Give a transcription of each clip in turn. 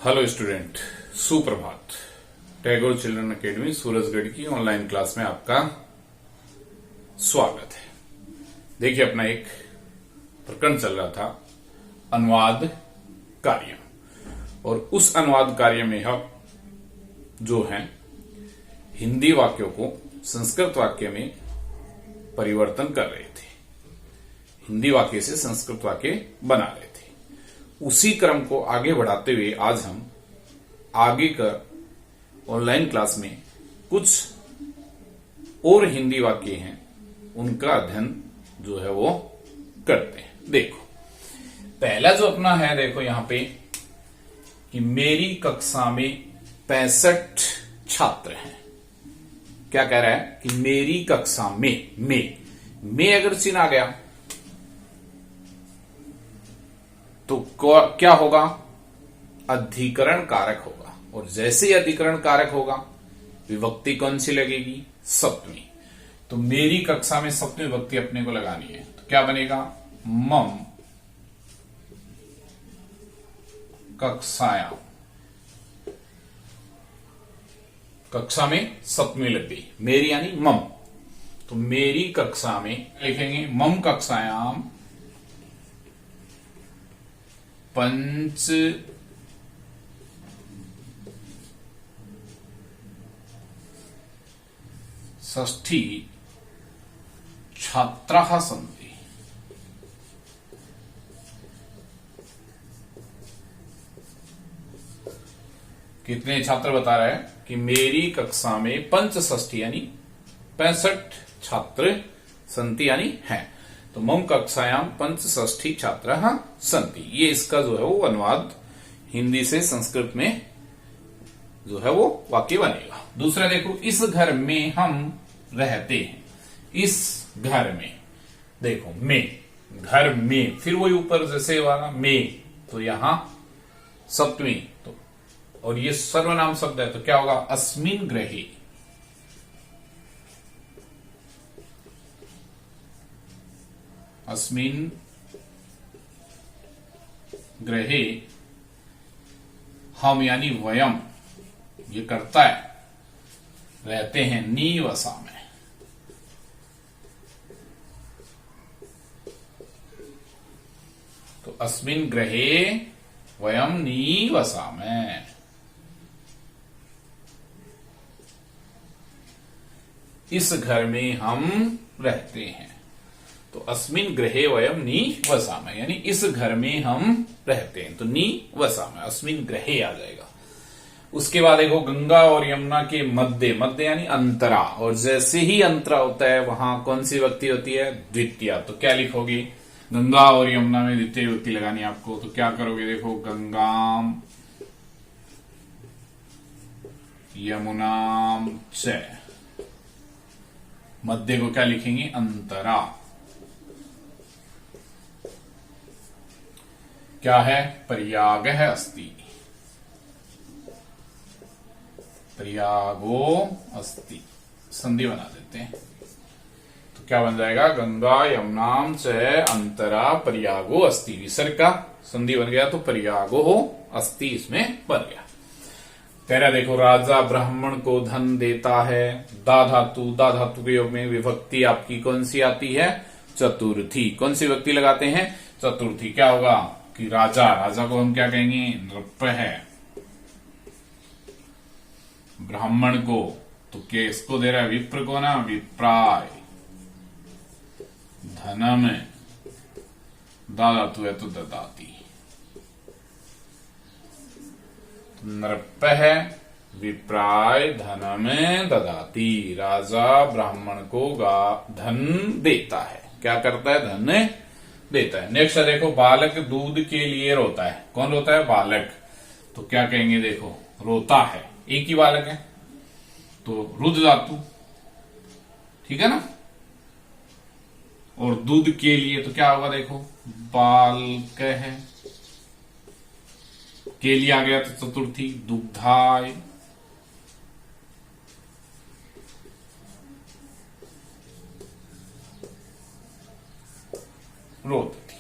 Hello student, सुप्रभात। Tagore children academy Surajgarh की online class में आपका स्वागत है। देखिए, अपना एक प्रकरण चल रहा था अनुवाद कार्य, और उस अनुवाद कार्य में हम जो है हिंदी वाक्यों को संस्कृत वाक्य में परिवर्तन कर रहे थे। हिंदी वाक्य से संस्कृत वाक्य बना रहे थे। उसी क्रम को आगे बढ़ाते हुए आज हम आगे का ऑनलाइन क्लास में कुछ और हिंदी वाक्य हैं, उनका अध्ययन जो है वो करते हैं। देखो, पहला जो अपना है, देखो यहां पे कि मेरी कक्षा में 65 छात्र हैं। क्या कह रहा है कि मेरी कक्षा में अगर चिन्ह आ गया तो क्या होगा? अधिकरण कारक होगा, और जैसे ही अधिकरण कारक होगा विभक्ति कौन सी लगेगी? सप्तमी। तो मेरी कक्षा में सप्तमी विभक्ति अपने को लगानी है, तो क्या बनेगा? मम कक्षायाम। कक्षा में सप्तमी लग गई, मेरी यानी मम। तो मेरी कक्षा में लिखेंगे मम कक्षायाम पंच षष्ठी छात्राः सन्ति। कितने छात्र बता रहा है कि मेरी कक्षा में पंचषष्ठी यानी 65 छात्र संति यानी है। तो मम कक्षायाम पंचषष्ठी छात्राः सन्ति, ये इसका जो है वो अनुवाद हिंदी से संस्कृत में जो है वो वाक्य बनेगा। दूसरा देखो, इस घर में हम रहते हैं। इस घर में, देखो में, घर में, फिर वही ऊपर जैसे वाला में, तो यहां सप्तमी, तो और ये सर्वनाम शब्द है, तो क्या होगा? अस्मिन् गृहे। अस्मिन् गृहे हम यानी वयम, ये करता है, रहते हैं निवसामः। तो अस्मिन् गृहे वयम निवसामः। इस घर में हम रहते हैं। तो अस्मिन् गृहे वयम निवसामः यानी इस घर में हम रहते हैं, तो निवसामः अस्मिन् गृहे आ जाएगा। उसके बाद देखो, गंगा और यमुना के मध्य, मध्य यानी अंतरा, और जैसे ही अंतरा होता है वहां कौन सी विभक्ति होती है? द्वितीया। तो क्या लिखोगे? गंगा और यमुना में द्वितीय विभक्ति लगानी है आपको, तो क्या करोगे? देखो, गंगाम यमुनाम च, मध्य को क्या लिखेंगे? अंतरा। क्या है? पर्यागः अस्ति, पर्यागो अस्ति, संधि बना देते हैं। तो क्या बन जाएगा? गंगा यमुनाम च अंतरा पर्यागो अस्ति, विसर्ग का संधि बन गया, तो पर्यागो अस्ति इसमें बन गया। तेरा देखो, राजा ब्राह्मण को धन देता है। दा धातु के योग में विभक्ति आपकी कौन सी आती है? चतुर्थी। कौन सी विभक्ति लगाते हैं? चतुर्थी। क्या होगा कि राजा, राजा को हम क्या कहेंगे? नृप है। ब्राह्मण को तो किसको दे रहा है? विप्र को ना, विप्राय। धनम दातु है तो ददाती। नृप है, विप्राय धनम ददाती। राजा ब्राह्मण को धन देता है। क्या करता है? धन देता है। नेक्स्ट देखो, बालक दूध के लिए रोता है। कौन रोता है? बालक। तो क्या कहेंगे? देखो, रोता है, एक ही बालक है, तो रुद्र धातु, ठीक है ना। और दूध के लिए तो क्या होगा? देखो, बालक है, के लिए आ गया तो चतुर्थी, दुग्धाय। रोदती।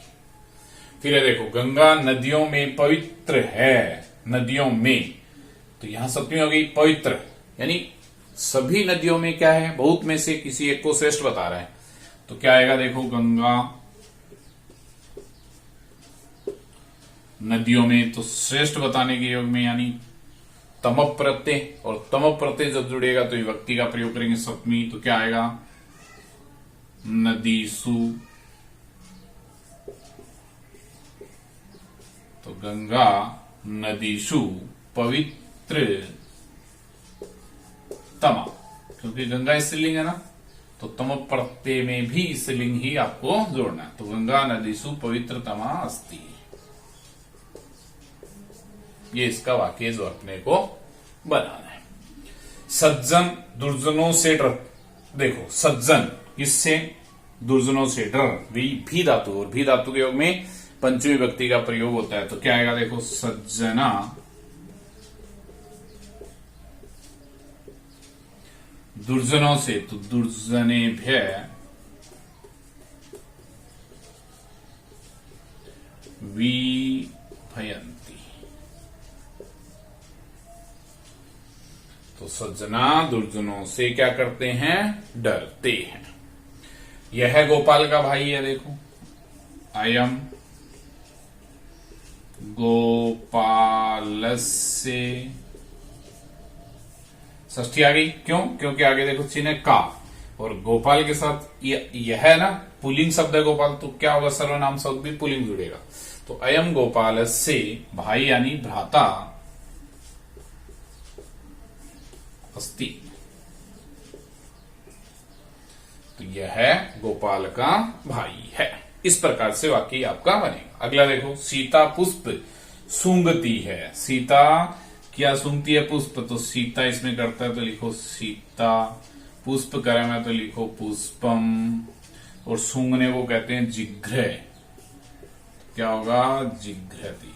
फिर देखो, गंगा नदियों में पवित्र है। नदियों में, तो यहां सप्तमी हो गई पवित्र, यानी सभी नदियों में क्या है, बहुत में से किसी एक को श्रेष्ठ बता रहा है। तो क्या आएगा देखो, गंगा नदियों में, तो श्रेष्ठ बताने के योग में यानी तम प्रत्यय, और तम प्रत्यय जब जुड़ेगा तो विभक्ति का प्रयोग करेंगे सप्तमी, तो क्या आएगा नदीसु। तो गंगा नदीसु पवित्र तमा, क्योंकि गंगा स्त्रीलिंग है ना, तो तम प्रत्यय में भी स्त्रीलिंग ही आपको जोड़ना है। तो गंगा नदीसु पवित्र तमा अस्ति, ये इसका वाक्य जो अपने को बनाना है। सज्जन दुर्जनों से डर, देखो सज्जन किससे, दुर्जनों से डर, भी धातु, और भी धातु के योग में पंचमी विभक्ति का प्रयोग होता है। तो क्या आएगा देखो, सज्जना दुर्जनों से, तो दुर्जनेभ्य विभयन्ति, तो सज्जना दुर्जनों से क्या करते हैं, डरते हैं। यह है गोपाल का भाई है, देखो अयम गोपालस्य, षष्ठी आ गई, क्यों, क्योंकि आगे देखो चिन्ह का, और गोपाल के साथ यह है ना पुल्लिंग शब्द है गोपाल, तो क्या होगा, सर्वनाम शब्द भी पुल्लिंग जुड़ेगा। तो अयम गोपालस्य, भाई यानी भ्राता, अस्ति, तो यह है गोपाल का भाई है। इस प्रकार से वाक्य आपका बनेगा। अगला देखो, सीता पुष्प सूंघती है, सीता क्या सूंघती है, पुष्प, तो सीता इसमें करता है तो लिखो सीता, पुष्प करे में तो लिखो पुष्पम, और सूंघने को कहते हैं जिघ्र, क्या होगा जिघ्रति,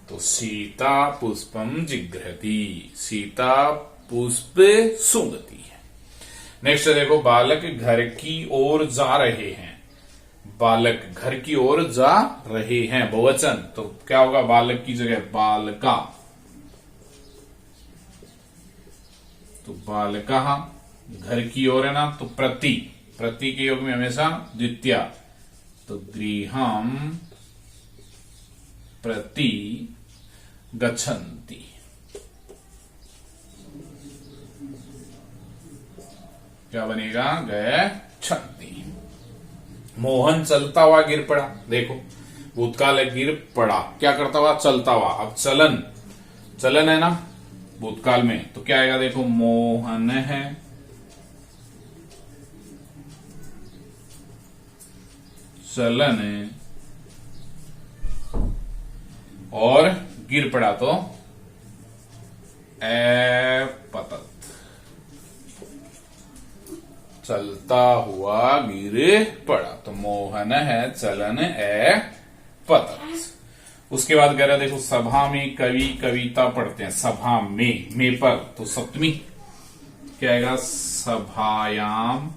तो सीता पुष्पम जिघ्रति, सीता पुष्प सूंघती है। नेक्स्ट देखो, बालक घर की ओर जा रहे हैं, बालक घर की ओर जा रहे हैं बहुवचन, तो क्या होगा, बालक की जगह बालका, तो बालका, घर की ओर है ना, तो प्रति, प्रति के योग में हमेशा द्वितीय, तो गृहम प्रति गच्छन्ति, क्या बनेगा, गच्छन्ति। मोहन चलता हुआ गिर पड़ा, देखो भूतकाल है, गिर पड़ा, क्या करता हुआ, चलता हुआ, अब चलन, चलन है ना भूतकाल में, तो क्या आएगा देखो, मोहन है, चलन है, और गिर पड़ा तो पतत, चलता हुआ गिर पड़ा, तो मोहन है, चलन है, पतत। उसके बाद कह रहा देखो, सभा में कवि कविता पढ़ते हैं, सभा में पर, तो सप्तमी क्या आएगा, सभायाम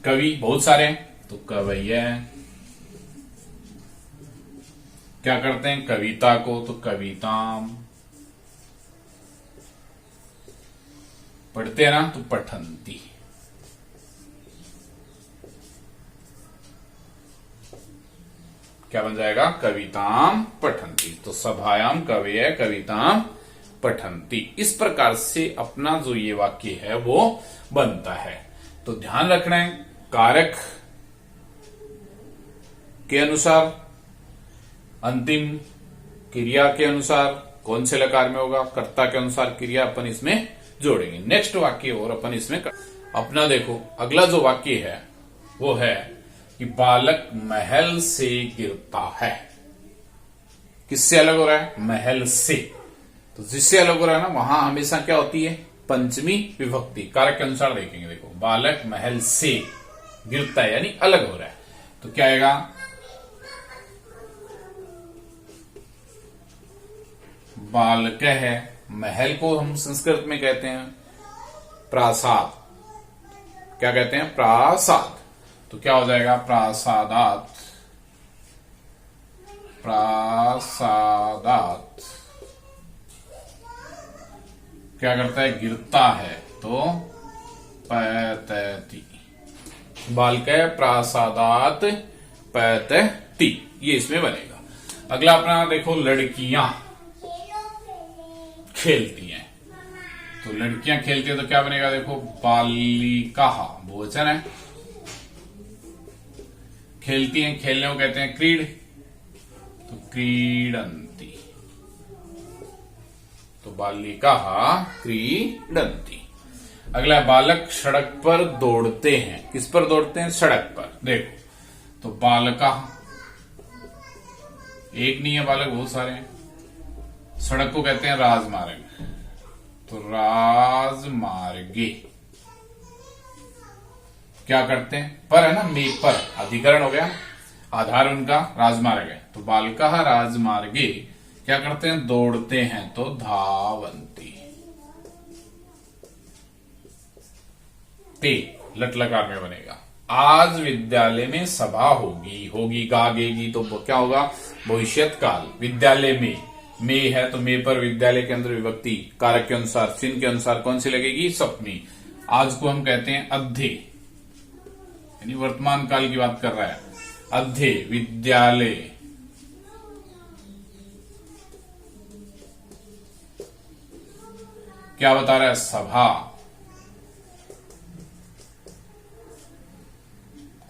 कवि, बहुत सारे हैं तो कवैया, क्या करते हैं कविता को, तो कविताम, पढ़ते हैं ना तो पठंती, क्या बन जाएगा, कविताम पठंती, तो सभायाम कवय कविताम पठंती। इस प्रकार से अपना जो ये वाक्य है वो बनता है। तो ध्यान रखना है, कारक के अनुसार, अंतिम क्रिया के अनुसार कौन से लकार में होगा, कर्ता के अनुसार क्रिया अपन इसमें जोड़ेंगे। नेक्स्ट वाक्य और अपन इसमें अपना देखो, अगला जो वाक्य है वो है कि बालक महल से गिरता है। किससे अलग हो रहा है, महल से, तो जिससे अलग हो रहा है ना वहां हमेशा क्या होती है, पंचमी विभक्ति। कारक के अनुसार देखेंगे, देखो बालक महल से गिरता है यानी अलग हो रहा है, तो क्या आएगा, बालक है, महल को हम संस्कृत में कहते हैं प्रासाद, क्या कहते हैं, प्रासाद, तो क्या हो जाएगा, प्रासादात प्रासादात क्या करता है, गिरता है, तो पैतति। बालकः प्रासादात पैतति, ये इसमें बनेगा। अगला अपना देखो, लड़कियां खेलती हैं, तो लड़कियां खेलती हैं तो क्या बनेगा, देखो बालिका, बहुवचन है। खेलती हैं, खेलने को कहते हैं क्रीड, तो क्रीडंती, तो बालिका क्रीडंती। अगला बालक सड़क पर दौड़ते हैं, किस पर दौड़ते हैं, सड़क पर। देखो तो बालका, एक नहीं है बालक, बहुत सारे हैं। सड़क को कहते हैं राजमार्ग, तो राजमार्गे क्या करते हैं, पर है ना, मे पर अधिकरण हो गया, आधार उनका राजमार्ग है, तो बालका राजमार्गे क्या करते हैं, दौड़ते हैं, तो धावंती। ते लट लकार में बनेगा। आज विद्यालय में सभा होगी, होगी गागेगी, तो क्या होगा, भविष्यत काल। विद्यालय में है, तो मे पर विद्यालय के अंदर विभक्ति कारक के अनुसार, चिन्ह के अनुसार कौन सी लगेगी, सप्तमी। आज को हम कहते हैं अध्ये, यानी वर्तमान काल की बात कर रहा है। अध्ये विद्यालय, क्या बता रहा है, सभा,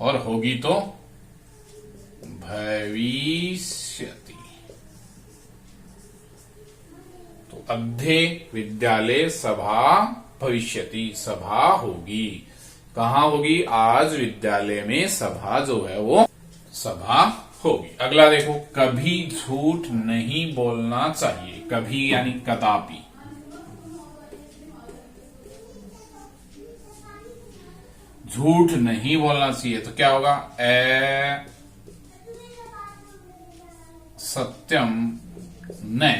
और होगी तो भविष्यति। तो अध्ये विद्यालय सभा भविष्यति, सभा होगी, कहां होगी, आज विद्यालय में सभा जो है वो सभा होगी। अगला देखो, कभी झूठ नहीं बोलना चाहिए, कभी यानी कदापि। झूठ नहीं बोलना चाहिए, तो क्या होगा, सत्यम न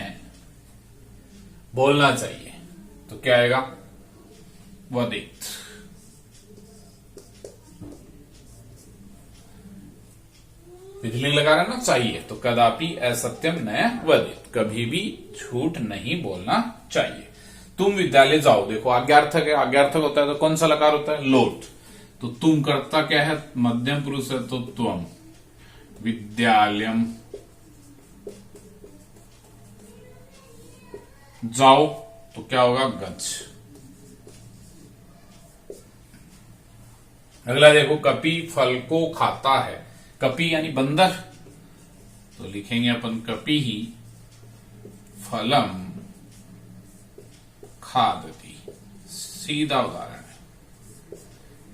बोलना चाहिए, तो क्या आएगा, वदित। विधिलिंग लगा रहा है ना, चाहिए, तो कदापि असत्यम न वदित, कभी भी झूठ नहीं बोलना चाहिए। तुम विद्यालय जाओ, देखो आज्ञार्थक है, आज्ञार्थक होता है तो कौन सा लकार होता है, लोट, तो तुम करता क्या है, मध्यम पुरुष है, तो त्वम। विद्यालयम जाओ, तो क्या होगा, गच्छ। अगला देखो, कपि फल को खाता है, कपि यानी बंदर, तो लिखेंगे अपन कपि ही फलम खादती, सीधा उदाहरण है,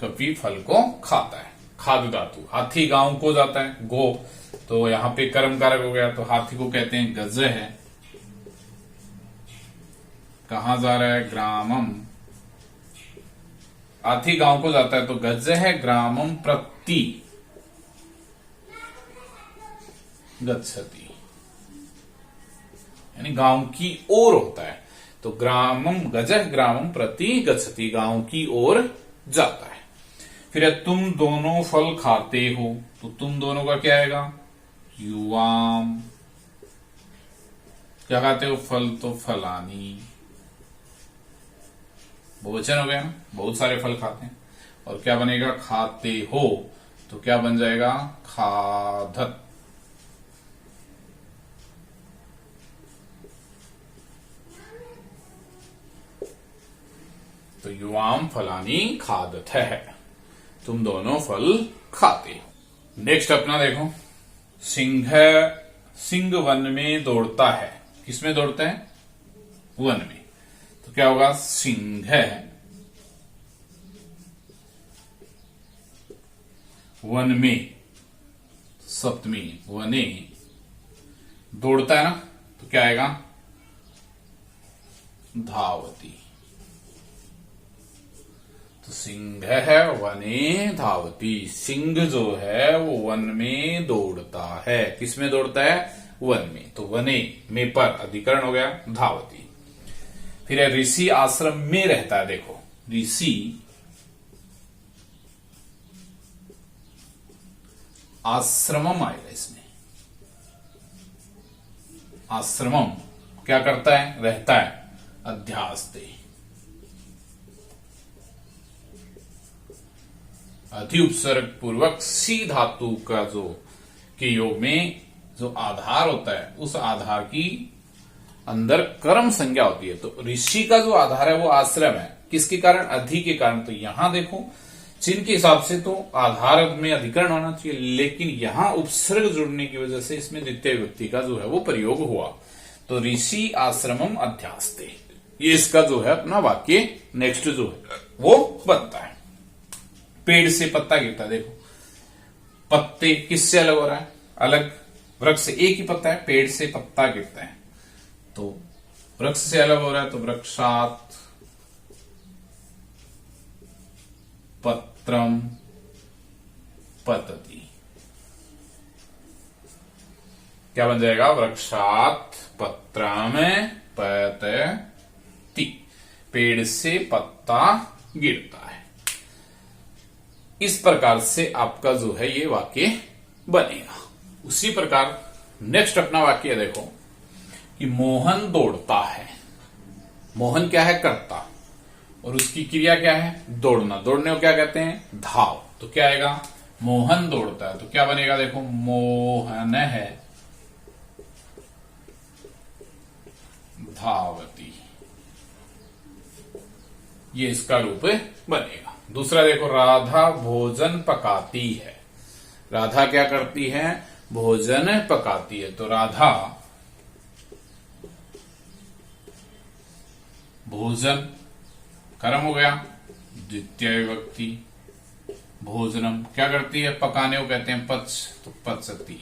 कपि फल को खाता है। खाद धातु, हाथी गांव को जाता है, गो, तो यहां पे कर्म कारक हो गया, तो हाथी को कहते हैं गज है, कहां जा रहा है, ग्रामम, हाथी गांव को जाता है, तो गज है, ग्रामम प्रति गच्छति, यानी गांव की ओर होता है, तो ग्रामम गजह ग्रामम प्रति गच्छति, गांव की ओर जाता है। फिर तुम दोनों फल खाते हो, तो तुम दोनों का क्या आएगा, युवाम, क्या खाते हो, फल, तो फलानी, बहुवचन हो गया ना, बहुत सारे फल खाते हैं, और क्या बनेगा, खाते हो, तो क्या बन जाएगा, खादत। तो युवाम फलानी खादत है, तुम दोनों फल खाते हो। नेक्स्ट अपना देखो, सिंह वन में दौड़ता है, किसमें दौड़ता है, वन में, तो क्या होगा, सिंह वन में, सप्तमी, वने, दौड़ता है ना, तो क्या आएगा, धावती, तो सिंह है वने धावती, सिंह जो है वो वन में दौड़ता है, किसमें दौड़ता है, वन में, तो वने में पर अधिकरण हो गया, धावती। फिर है ऋषि आश्रम में रहता है, देखो ऋषि आश्रमम आएगा इसमें, आश्रमम क्या करता है, रहता है, अध्यास्ते। अधि उपसर्ग पूर्वक सी धातु का जो के योग में जो आधार होता है उस आधार की अंदर कर्म संज्ञा होती है। तो ऋषि का जो आधार है वो आश्रम है, किसके कारण, अधि के कारण। तो यहां देखो चिन्ह के हिसाब से तो आधार में अधिकरण होना चाहिए, लेकिन यहां उपसर्ग जुड़ने की वजह से इसमें द्वितीय विभक्ति का जो है वो प्रयोग हुआ। तो ऋषि आश्रमम अध्यास्ते, ये इसका जो है अपना वाक्य नेक्स्ट जो है वो बनता है। पेड़ से पत्ता गिरता है, देखो पत्ते किससे अलग हो रहा है, अलग, वृक्ष से एक ही पत्ता है, पेड़ से पत्ता गिरता है तो वृक्ष से अलग हो रहा है। तो वृक्षात पत्रम पतति, क्या बन जाएगा, वृक्षात पत्रम पतति, पेड़ से पत्ता गिरता है। इस प्रकार से आपका जो है ये वाक्य बनेगा। उसी प्रकार नेक्स्ट अपना वाक्य देखो कि मोहन दौड़ता है। मोहन क्या है, कर्ता, और उसकी क्रिया क्या है, दौड़ना। दौड़ने को क्या कहते हैं, धाव। तो क्या आएगा, मोहन दौड़ता है, तो क्या बनेगा, देखो मोहन है धावती, ये इसका रूप बनेगा। दूसरा देखो, राधा भोजन पकाती है। राधा क्या करती है, भोजन पकाती है। तो राधा भोजन कर्म हो गया, द्वितीय विभक्ति, भोजनम क्या करती है, पकाने को कहते हैं पच, तो पचती।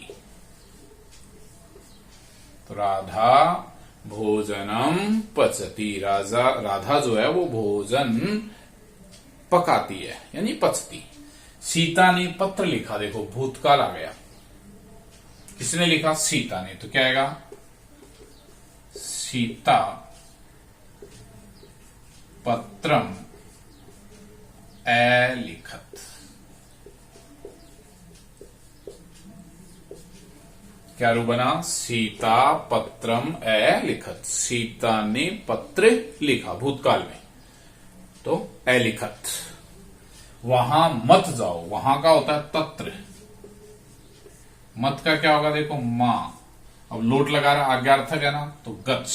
तो राधा भोजनम पचती, राधा जो है वो भोजन पकाती है यानी पचती। सीता ने पत्र लिखा, देखो भूतकाल आ गया, किसने लिखा, सीता ने। तो क्या आएगा, सीता पत्रम अलिखत, क्या रूप बना, सीता पत्रम अलिखत, सीता ने पत्र लिखा भूतकाल में, तो अलिखत। वहां मत जाओ, वहां का होता है तत्र, मत का क्या होगा, देखो मां, अब लोट लगा रहा, आज्ञार्थक है ना, तो गच्छ,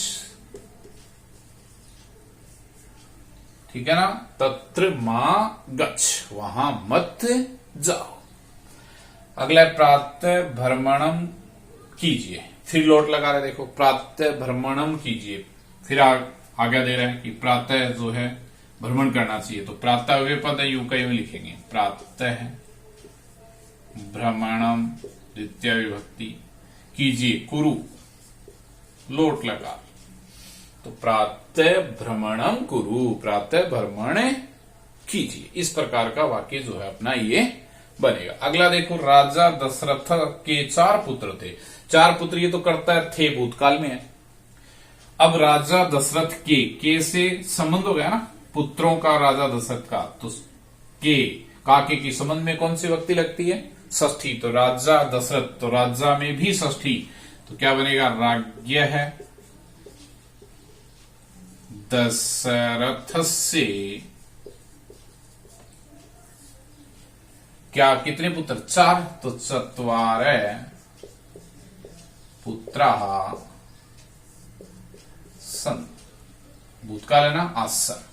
ठीक है ना, तत्र मां गच्छ, वहां मत जाओ। अगला प्रातः भ्रमणम कीजिए, फिर लोट लगा रहे, देखो प्रातः भ्रमणम कीजिए, फिर आज्ञा दे रहे हैं कि प्रातः जो है भ्रमण करना चाहिए। तो प्रातः वे पद है, यूं का यूं लिखेंगे, प्रातः भ्रमणम द्वितीय विभक्ति, कीजिए, कुरु लोट लगा, तो प्रातः भ्रमणम कुरु, प्रातः भ्रमण कीजिए। इस प्रकार का वाक्य जो है अपना ये बनेगा। अगला देखो, राजा दशरथ के 4 पुत्र थे। 4 पुत्र ये तो करता है थे, भूतकाल में है। अब राजा दशरथ के से संबंध हो गया ना, पुत्रों का, राजा दशरथ का, तो के की संबंध में कौन सी विभक्ति लगती है, षष्ठी। तो राजा दशरथ, तो राजा में भी षष्ठी, तो क्या बनेगा, राज्ञ है दशरथ से, क्या कितने पुत्र, 4, तो चत्वारे पुत्रा सन, भूतकाल है ना, आसन,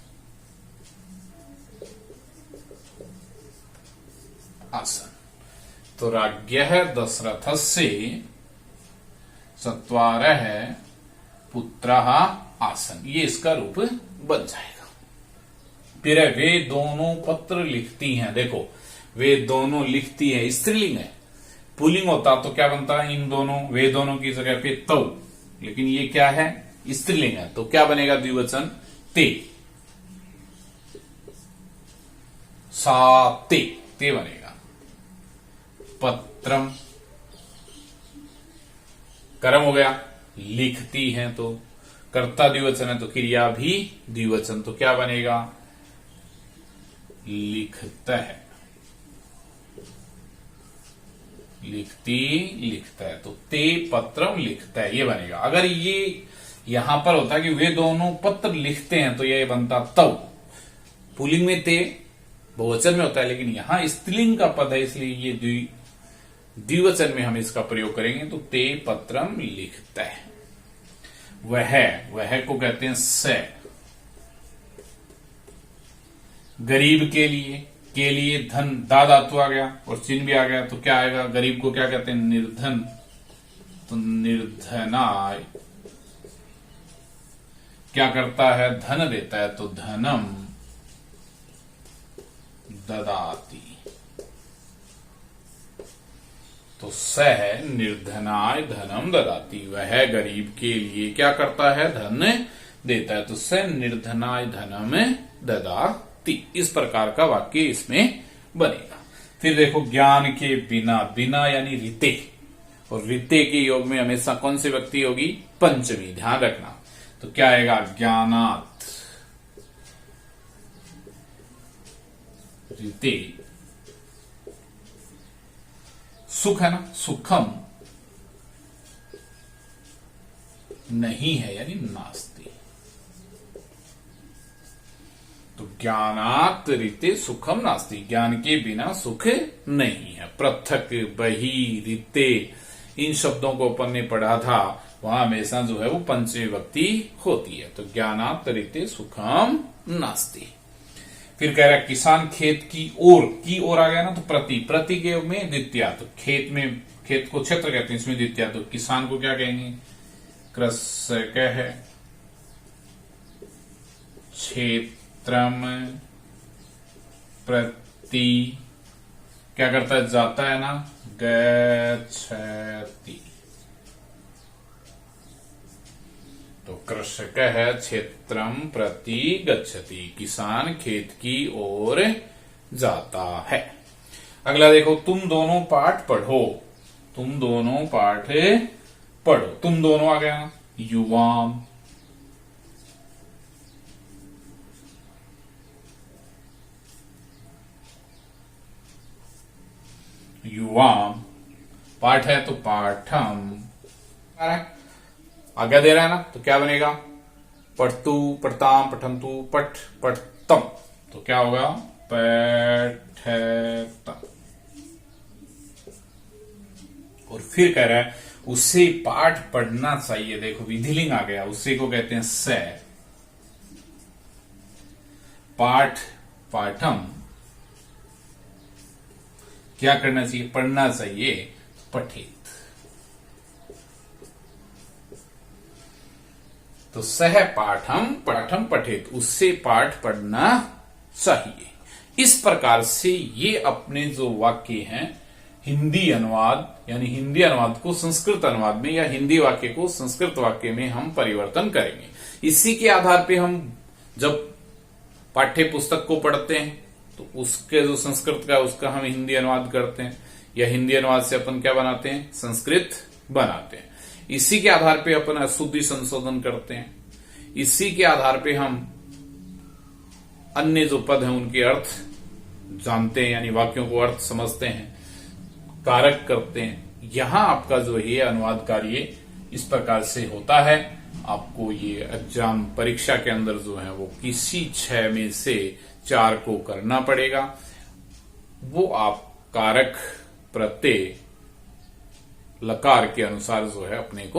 आसन। तो राज्ञ है दशरथ से चत्वारे है पुत्र आसन, ये इसका रूप बन जाएगा। फिर वे दोनों पत्र लिखती हैं, देखो वे दोनों लिखती है, स्त्रीलिंग है। पुल्लिंग होता तो क्या बनता है, इन दोनों, वे दोनों की जगह पे तौ, लेकिन ये क्या है, स्त्रीलिंग है, तो क्या बनेगा, द्विवचन ते, साते, ते बनेगा। पत्रम कर्म हो गया, लिखती हैं तो कर्ता द्विवचन है, तो क्रिया भी द्विवचन, तो क्या बनेगा, लिखता है। लिखती लिखता है, तो ते पत्रम लिखता है ये बनेगा। अगर ये यहां पर होता कि वे दोनों पत्र लिखते हैं तो ये बनता तव। पुल्लिंग में ते बहुवचन में होता है, लेकिन यहां स्त्रीलिंग का पद है इसलिए ये द्विवचन में हम इसका प्रयोग करेंगे, तो ते पत्रम लिखता है। वह को कहते हैं स। गरीब के लिए धन, दा धातु आ गया और चिन्ह भी आ गया, तो क्या आएगा? गरीब को क्या कहते हैं? निर्धन, तो निर्धनाय। क्या करता है? धन देता है, तो धनम ददाति। तो सह निर्धनाय धनम ददाति, वह गरीब के लिए क्या करता है? धन देता है, तो सह निर्धनाय धनम ददाति। इस प्रकार का वाक्य इसमें बनेगा। फिर देखो, ज्ञान के बिना, बिना यानी रीते, और रीते के योग में हमेशा कौन सी व्यक्ति होगी? पंचमी, ध्यान रखना। तो क्या आएगा? ज्ञानात रीते, सुख है ना, सुखम नहीं है यानी नास्ति। तो ज्ञानात रीते सुखम नास्ति, ज्ञान के बिना सुख नहीं है। पृथक, बही, रीते, इन शब्दों को अपन ने पढ़ा था, वहां हमेशा जो है वो पंचमी विभक्ति होती है। तो ज्ञानात रीते सुखम नास्ति। फिर कह रहा है किसान खेत की ओर आ गया ना, तो प्रति के योग में द्वितीया, तो खेत को क्षेत्र कहते हैं, इसमें द्वितीया, तो किसान को क्या कहेंगे? कृषक है। क्षेत्रम प्रति क्या करता है? जाता है ना, गच्छति। तो कृषक है, क्षेत्रम प्रति गच्छति, किसान खेत की ओर जाता है। अगला देखो, तुम दोनों पाठ पढ़ो। तुम दोनों पाठ पढ़ो, तुम दोनों आ गया। युवाम, युवाम, पाठ है तो पाठम। आज्ञा दे रहा है ना, तो क्या बनेगा? पढ़तु, पढ़ताम, पठंतु, पठ, पढ़तम, तो क्या होगा? पठतम। और फिर कह रहा है उससे पाठ पढ़ना चाहिए। देखो विधिलिंग आ गया, उससे को कहते हैं स। पाठ, पाठम, क्या करना चाहिए? पढ़ना चाहिए, पठित। तो सह पाठम पाठम पठित, उससे पाठ पढ़ना चाहिए। इस प्रकार से ये अपने जो वाक्य हैं, हिंदी अनुवाद यानी हिंदी अनुवाद को संस्कृत अनुवाद में, या हिंदी वाक्य को संस्कृत वाक्य में हम परिवर्तन करेंगे। इसी के आधार पे हम जब पाठ्य पुस्तक को पढ़ते हैं तो उसके जो संस्कृत का उसका हम हिंदी अनुवाद करते हैं, या हिंदी अनुवाद से अपन क्या बनाते हैं? संस्कृत बनाते हैं। इसी के आधार पे अपन अशुद्धि संशोधन करते हैं। इसी के आधार पे हम अन्य जो पद हैं उनके अर्थ जानते हैं, यानी वाक्यों को अर्थ समझते हैं, कारक करते हैं। यहां आपका जो है अनुवाद कार्य इस प्रकार से होता है। आपको ये एग्जाम परीक्षा के अंदर जो है वो किसी 6 में से 4 को करना पड़ेगा। वो आप कारक, प्रत्यय, लकार के अनुसार जो है अपने को